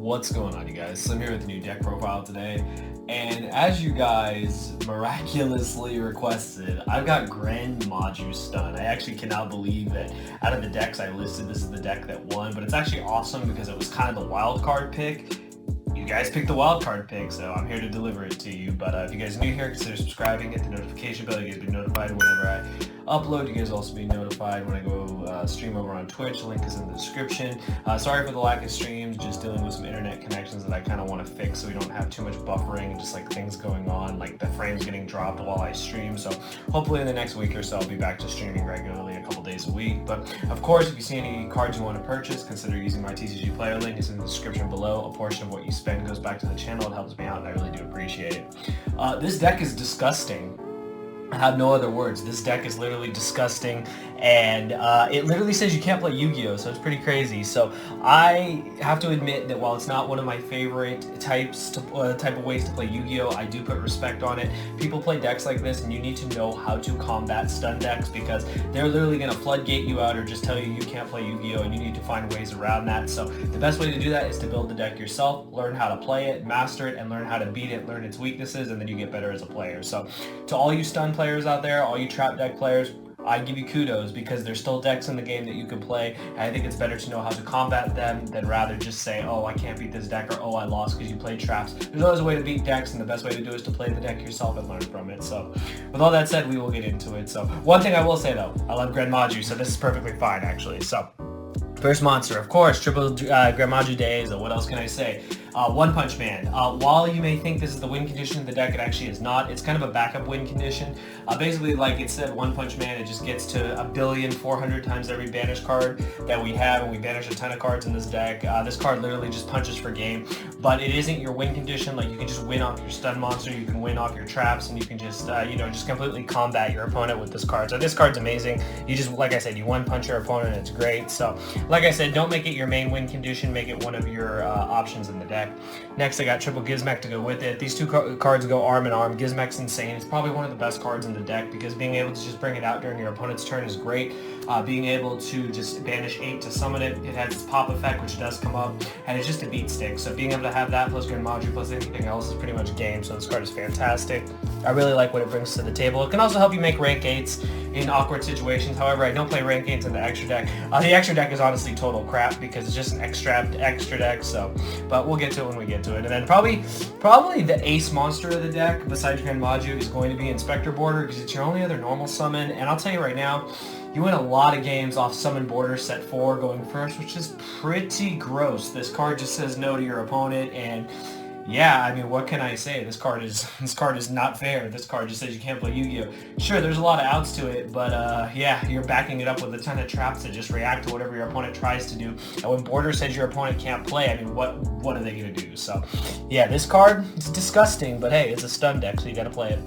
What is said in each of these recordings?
What's going on, you guys? So I'm here with a new deck profile today, and as you guys miraculously requested, I've got GREN Maju Stun. I actually cannot believe that out of the decks I listed, this is the deck that won, but it's actually awesome because it was kind of the wild card pick. You guys picked the wild card pick, so I'm here to deliver it to you. But if you guys are new here, consider subscribing, hit the notification bell. You guys be notified whenever I upload. You guys also be notified when I go stream over on Twitch. The link is in the description. Sorry for the lack of streams, just dealing with some internet connections that I kind of want to fix so we don't have too much buffering and just like things going on, like the frames getting dropped while I stream. So hopefully in the next week or so I'll be back to streaming regularly a couple days a week. But of course, if you see any cards you want to purchase, consider using my TCG player link. It's in the description below. A portion of what you spend goes back to the channel. It helps me out and I really do appreciate it. This deck is disgusting. I have no other words. This deck is literally disgusting, and it literally says you can't play Yu-Gi-Oh, so it's pretty crazy. So I have to admit that while it's not one of my favorite type of ways to play Yu-Gi-Oh, I do put respect on it. People play decks like this, and you need to know how to combat stun decks because they're literally going to floodgate you out or just tell you you can't play Yu-Gi-Oh, and you need to find ways around that. So the best way to do that is to build the deck yourself, learn how to play it, master it, and learn how to beat it, learn its weaknesses, and then you get better as a player. So to all you stun players out there, all you trap deck players, I give you kudos because there's still decks in the game that you can play, and I think it's better to know how to combat them than rather just say, oh, I can't beat this deck, or oh, I lost because you played traps. There's always a way to beat decks, and the best way to do it is to play the deck yourself and learn from it. So with all that said, we will get into it. So one thing I will say though, I love GREN Maju, so this is perfectly fine actually. So first monster, of course, triple GREN Maju days, or what else can I say? One Punch Man. While you may think this is the win condition of the deck, it actually is not. It's kind of a backup win condition. Basically, like it said, One Punch Man, it just gets to 1,400,000,000 times every banish card that we have, and we banish a ton of cards in this deck. This card literally just punches for game, but it isn't your win condition. Like you can just win off your stun monster, you can win off your traps, and you can just, just completely combat your opponent with this card. So this card's amazing. You just, like I said, you one punch your opponent, and it's great. So, like I said, don't make it your main win condition. Make it one of your options in the deck. Next, I got triple Gizmek to go with it. These two cards go arm in arm. Gizmek's insane. It's probably one of the best cards in the deck because being able to just bring it out during your opponent's turn is great. Being able to just banish 8 to summon it, it has its pop effect, which does come up, and it's just a beat stick. So being able to have that plus GREN Maju plus anything else is pretty much game. So this card is fantastic. I really like what it brings to the table. It can also help you make rank 8s in awkward situations. However, I don't play rank 8s in the extra deck. The extra deck is honestly total crap because it's just an extra deck. So, but we'll get to it when we get to it. And then probably the ace monster of the deck besides GREN Maju is going to be Inspector Border because it's your only other normal summon. And I'll tell you right now, you win a lot of games off Summon Border set 4 going first, which is pretty gross. This card just says no to your opponent, and yeah, I mean, what can I say? This card is not fair. This card just says you can't play Yu-Gi-Oh. Sure, there's a lot of outs to it, but yeah, you're backing it up with a ton of traps that just react to whatever your opponent tries to do. And when Border says your opponent can't play, I mean, what are they gonna do? So, yeah, this card is disgusting, but hey, it's a stun deck, so you gotta play it.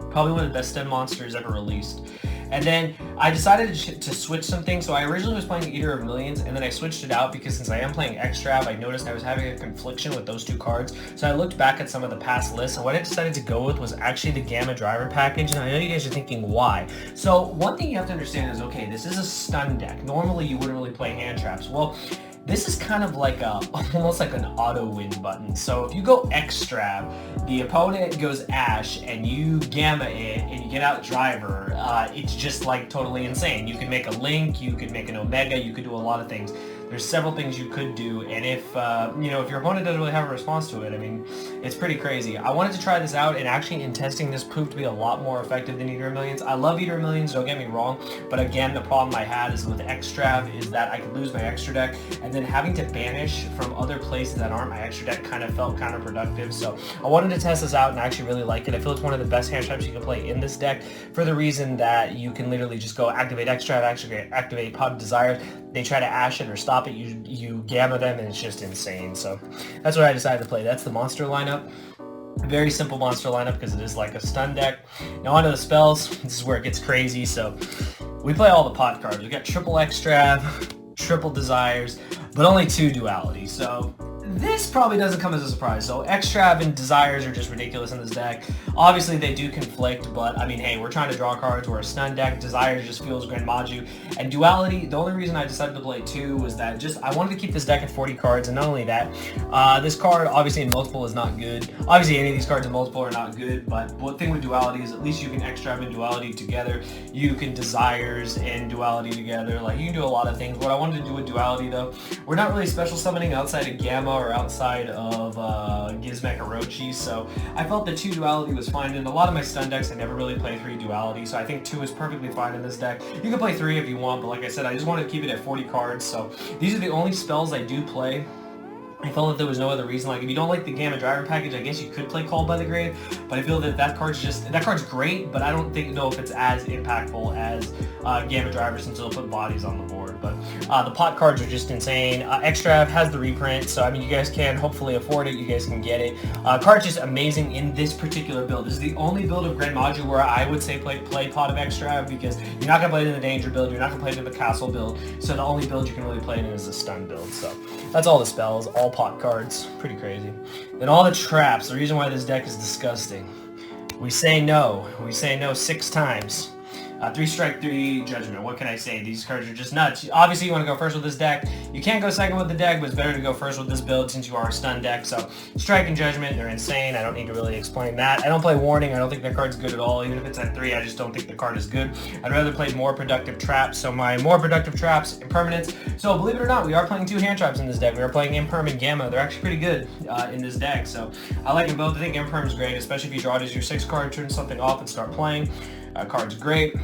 Probably one of the best stun monsters ever released. And then I decided to switch some things. So I originally was playing Eater of Millions, and then I switched it out because since I am playing Extrav, I noticed I was having a confliction with those two cards. So I looked back at some of the past lists, and what I decided to go with was actually the Gamma Driver package. And I know you guys are thinking, why? So one thing you have to understand is, okay, this is a stun deck. Normally you wouldn't really play hand traps. Well, this is kind of like almost like an auto win button. So if you go Extrav, the opponent goes Ash, and you Gamma it, and you get out Driver, it's just like totally insane. You can make a Link, you could make an Omega, you could do a lot of things. There's several things you could do, and if if your opponent doesn't really have a response to it, I mean, it's pretty crazy. I wanted to try this out, and actually in testing this proved to be a lot more effective than Eater of Millions. I love Eater of Millions, don't get me wrong, but again, the problem I had is with Extrav is that I could lose my extra deck, and then having to banish from other places that aren't my extra deck kind of felt counterproductive. So I wanted to test this out, and I actually really like it. I feel it's one of the best hand traps you can play in this deck for the reason that you can literally just go activate Extrav, activate Pot of Desires. They try to Ash it or stop it, you Gamma them, and it's just insane. So that's what I decided to play. That's the monster lineup. Very simple monster lineup because it is like a stun deck. Now onto the spells. This is where it gets crazy. So we play all the pot cards. We got triple Extrav, triple Desires, but only 2 Duality. So this probably doesn't come as a surprise. So Extrav and Desires are just ridiculous in this deck. Obviously they do conflict, but I mean, hey, we're trying to draw cards. We're a stun deck. Desires just feels GREN Maju. And Duality, the only reason I decided to play 2 was that just I wanted to keep this deck at 40 cards, and not only that, this card obviously in multiple is not good. Obviously any of these cards in multiple are not good, but one thing with Duality is at least you can Extrav and Duality together. You can Desires and Duality together. Like, you can do a lot of things. What I wanted to do with Duality though, we're not really special summoning outside of Gamma or outside of Gizmek Orochi, so I felt that 2 Duality was fine. In a lot of my stun decks I never really play 3 Duality, so I think 2 is perfectly fine in this deck. You can play 3 if you want, but like I said, I just wanted to keep it at 40 cards, so these are the only spells I do play. I felt that there was no other reason. Like, if you don't like the Gamma Driver package, I guess you could play Called by the Grave, but I feel that that card's great, but I don't know if it's as impactful as Gamma Driver, since it'll put bodies on the board. But the pot cards are just insane. Extrav has the reprint, so I mean, you guys can hopefully afford it. You guys can get it. Card's just amazing in this particular build. This is the only build of GREN Maju where I would say play pot of Extrav, because you're not gonna play it in the Danger build. You're not gonna play it in the Castle build. So the only build you can really play it in is the Stun build. So that's all the spells, all pot cards. Pretty crazy. Then all the traps. The reason why this deck is disgusting. We say no. We say no 6 times. 3 strike, 3 judgment. What can I say? These cards are just nuts. Obviously, you want to go first with this deck. You can't go second with the deck, but it's better to go first with this build since you are a stun deck. So, strike and judgment, they're insane. I don't need to really explain that. I don't play warning. I don't think that card's good at all. Even if it's at 3, I just don't think the card is good. I'd rather play more productive traps. So my more productive traps, impermanence. So believe it or not, we are playing 2 hand traps in this deck. We are playing Imperm and Gamma. They're actually pretty good in this deck. So I like them both. I think Imperm is great, especially if you draw it as your 6 card, turn something off and start playing. Card's great.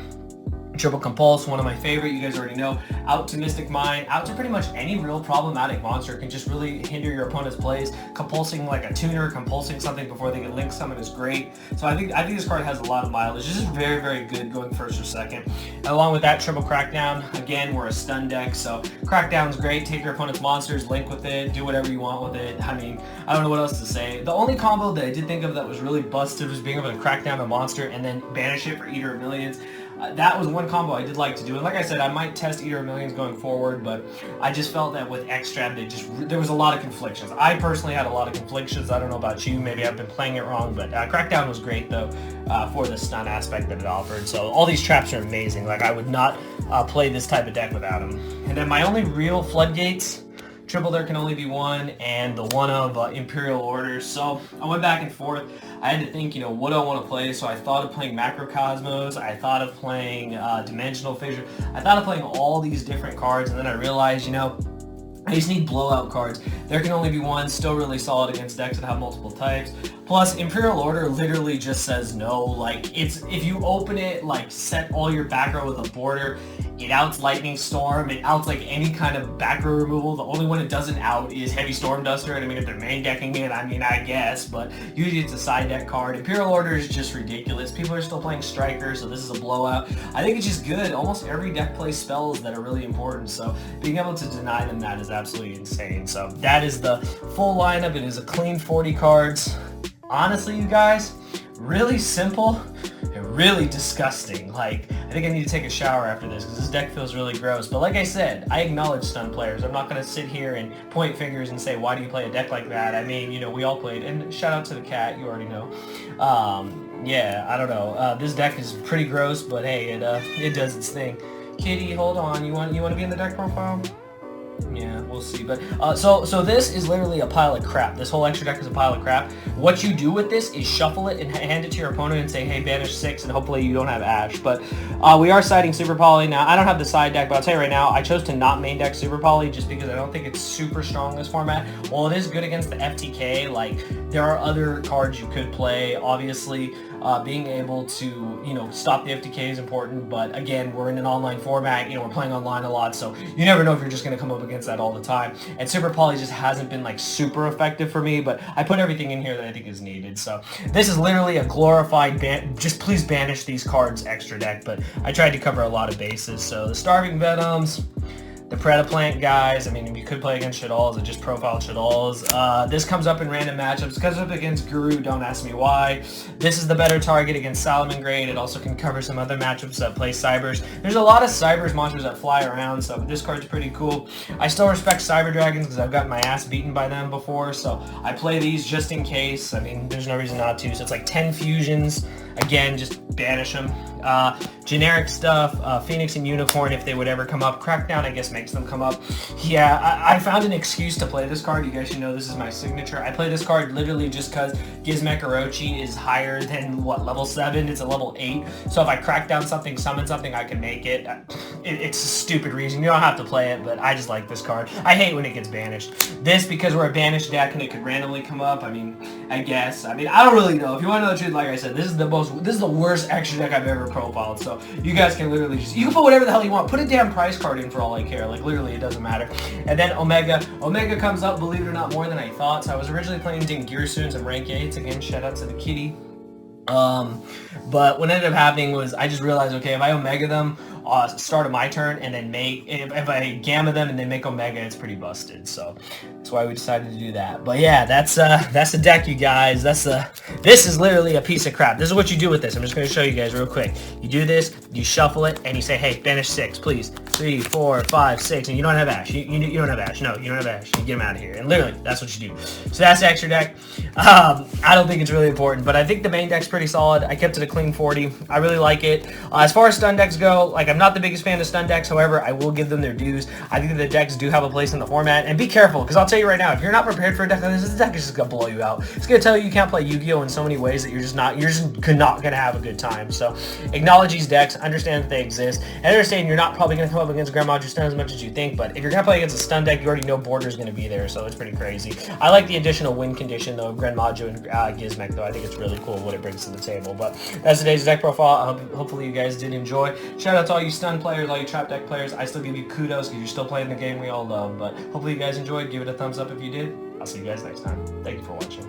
Triple Compulse, one of my favorite, you guys already know. Out to Mystic Mine, out to pretty much any real problematic monster. Can just really hinder your opponent's plays. Compulsing like a tuner, compulsing something before they get Link Summon is great. So I think this card has a lot of mileage. This is very, very good going first or second. And along with that, Triple Crackdown. Again, we're a stun deck, so Crackdown's great. Take your opponent's monsters, link with it, do whatever you want with it. I mean, I don't know what else to say. The only combo that I did think of that was really busted was being able to crack down a monster and then banish it for Eater of Millions. That was one combo I did like to do, and like I said, I might test Eater of Millions going forward, but I just felt that with Extrav, there was a lot of conflictions. I personally had a lot of conflictions. I don't know about you, maybe I've been playing it wrong, but Crackdown was great though for the stun aspect that it offered. So all these traps are amazing. Like, I would not play this type of deck without them. And then my only real floodgates. Triple there can only be one, and the one of Imperial Orders. So I went back and forth. I had to think, what do I want to play? So I thought of playing Macrocosmos. I thought of playing Dimensional Fissure. I thought of playing all these different cards, and then I realized, I just need blowout cards. There can only be one, still really solid against decks that have multiple types. Plus, Imperial Order literally just says no. Like, if you open it, like, set all your back row with a border, it outs Lightning Storm, it outs like any kind of back row removal. The only one it doesn't out is Heavy Storm Duster, and I mean, if they're main decking it, I mean, I guess, but usually it's a side deck card. Imperial Order is just ridiculous. People are still playing Striker, so this is a blowout. I think it's just good. Almost every deck plays spells that are really important, so being able to deny them that is absolutely insane. So that is the full lineup. It is a clean 40 cards. Honestly, you guys, really simple and really disgusting. Like, I think I need to take a shower after this because this deck feels really gross. But like I said, I acknowledge stun players. I'm not going to sit here and point fingers and say, why do you play a deck like that? I mean, we all played. And shout out to the cat, you already know. Yeah, I don't know. This deck is pretty gross, but hey, it does its thing. Kitty, hold on. You want to be in the deck profile? Yeah, we'll see. But so this is literally a pile of crap. This whole extra deck is a pile of crap. What you do with this is shuffle it and hand it to your opponent and say, hey, banish 6, and hopefully you don't have Ash. But we are siding Super Poly. Now, I don't have the side deck, but I'll tell you right now, I chose to not main deck Super Poly just because I don't think it's super strong in this format. While it is good against the FTK, like, there are other cards you could play. Obviously, being able to, stop the FTK is important, but again, we're in an online format, we're playing online a lot, so you never know if you're just going to come up against that all the time. And Super Poly just hasn't been, like, super effective for me, but I put everything in here that I think is needed. So this is literally a glorified just please banish these cards extra deck, but I tried to cover a lot of bases. So the Starving Venoms, The Predaplant guys, I mean, you could play against Shaddoll's, it just profiled Shaddoll's. This comes up in random matchups. It comes up against Guru, don't ask me why. This is the better target against Salamangreat. It also can cover some other matchups that play Cybers. There's a lot of Cybers monsters that fly around, so this card's pretty cool. I still respect Cyber Dragons because I've gotten my ass beaten by them before, so I play these just in case. I mean, there's no reason not to. So it's like 10 fusions. Again, just banish them. Generic stuff, Phoenix and Unicorn, if they would ever come up. Crackdown, I guess, makes them come up. Yeah, I found an excuse to play this card. You guys should know this is my signature. I play this card literally just because Gizmek Orochi is higher than, what, level 7? It's a level 8. So if I crack down something, summon something, I can make it. It's a stupid reason. You don't have to play it, but I just like this card. I hate when it gets banished. This, because we're a banished deck and it could randomly come up, I mean, I guess. I mean, I don't really know. If you want to know the truth, like I said, this is the worst extra deck I've ever profiled. So you guys can literally just, you can put whatever the hell you want. Put a damn price card in for all I care. Like, literally, it doesn't matter. And then Omega. Omega comes up, believe it or not, more than I thought. So I was originally playing Dingirsu and some rank 8s. Again, shout out to the kitty. But what ended up happening was I just realized, okay, if I Omega them, start of my turn, and then if I Gamma them and then make Omega, it's pretty busted. So that's why we decided to do that. But yeah, that's the deck, you guys. This is literally a piece of crap. This is what you do with this. I'm just going to show you guys real quick. You do this, you shuffle it, and you say, hey, banish 6, please. 3, 4, 5, 6, and you don't have Ash. You don't have Ash. No, you don't have Ash. You get him out of here. And literally, that's what you do. So that's the extra deck. I don't think it's really important, but I think the main deck's pretty solid. I kept it a clean 40. I really like it. As far as stun decks go, like, I'm not the biggest fan of stun decks. However, I will give them their dues. I think that the decks do have a place in the format. And be careful, because I'll tell you right now, if you're not prepared for a deck like this deck is just going to blow you out. It's going to tell you can't play Yu-Gi-Oh! In so many ways that you're just not going to have a good time. So acknowledge these decks, understand that they exist, and understand you're not probably going to come up against GREN MAJU stun as much as you think, but if you're going to play against a stun deck, you already know Border's going to be there, so it's pretty crazy. I like the additional win condition, though, of GREN MAJU and Gizmek, though. I think it's really cool what it brings to the table. But that's today's deck profile. Hopefully you guys did enjoy. Shout out to all you stun players, all you trap deck players. I still give you kudos because you're still playing the game we all love, but hopefully you guys enjoyed. Give it a thumbs up if you did. I'll see you guys next time. Thank you for watching.